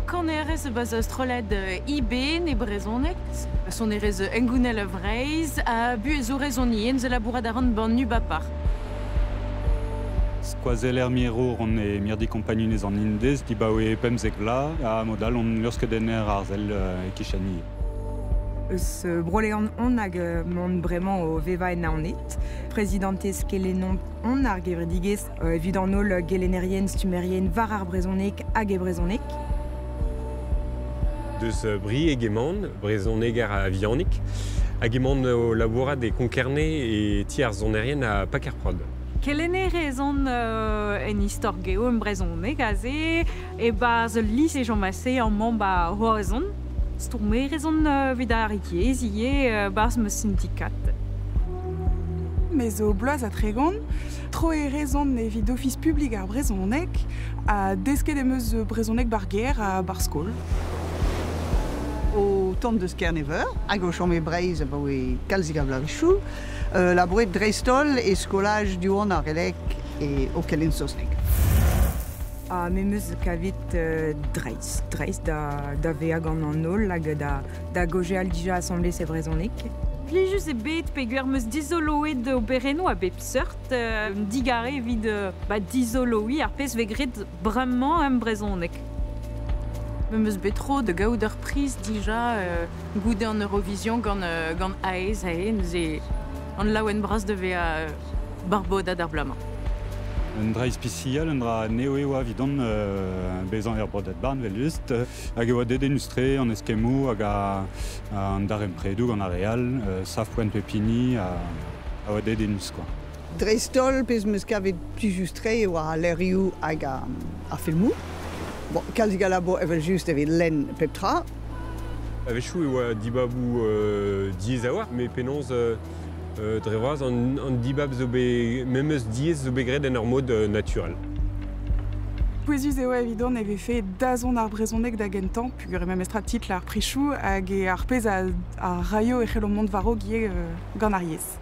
Corneres bas Austroled IB ne brezonek, son erez engounel vreiz, a bu ez o rezonien ze labourad aran ban nubapar. Skoazeler miero on e mirdi kompanunez an indez, di baoe pemzek vla, a modal on lurske denner arzel e kichani. Eus brolean on hag mont bremañ o veva en naonet. Prezidentez kelenon on ar gevredigez evit an ol gelenerien, stumerien, var ar brezonek hag e brezonek. Deus bri egemant, brezonek ar avianik, hag emant o labourad e konkerne e ti ar zonerien a pakerprod. Kelene rezon en istor geo en brezonek aze, e ba ze lis e jomase an man ba horizon. Stourme rezon vid ar ikiez, ie bars me syndikat. Mais au bloaz a tregon, tro e rezon evit office public ar brezonek, a desket emeus brezonek bar ger a bar skol. O tont deus kernever, hag o chom e breiz ba oe kalzik a blavechou, labouret dreistol e skolaj duon ar elek e o kelen sosnek. A memeus kavit dreiz da veag an ol hag da goje al dija assemblée se brezonek. Plijus e bet pe gwermeus dizoloet o bereno a bep seurt, digare vid dizoloi ar pez vegret bremañ em brezonek. Memeus betro de gaout ur priz dija goude an Eurovision gant aez aen ze an laouen bras de vea barbodad ar blamañ. Un dra especial, un dra neo-ewa vidon bezan er brodet barn vel just, hag eo adet enustre an eskemou hag an dar empredoù gant ar real, saf poent pepini a adet enus, quoi. Dreistol pez meus kavet plijustre e oa a lerioù hag a filmou. Bon, kalzik a labo evel just evit len pep tra. Avechou e oa dibabou diez a war, me penonz drevraz an dibab zo be memeus diez zo begret en ur mod natural. Pouezus eo evidon eve fe dazon ar brezonek da gentan, pugur e memestra tit la ar prichou hag e ar pez a raio e c'helo mont varo gie gant ar yez.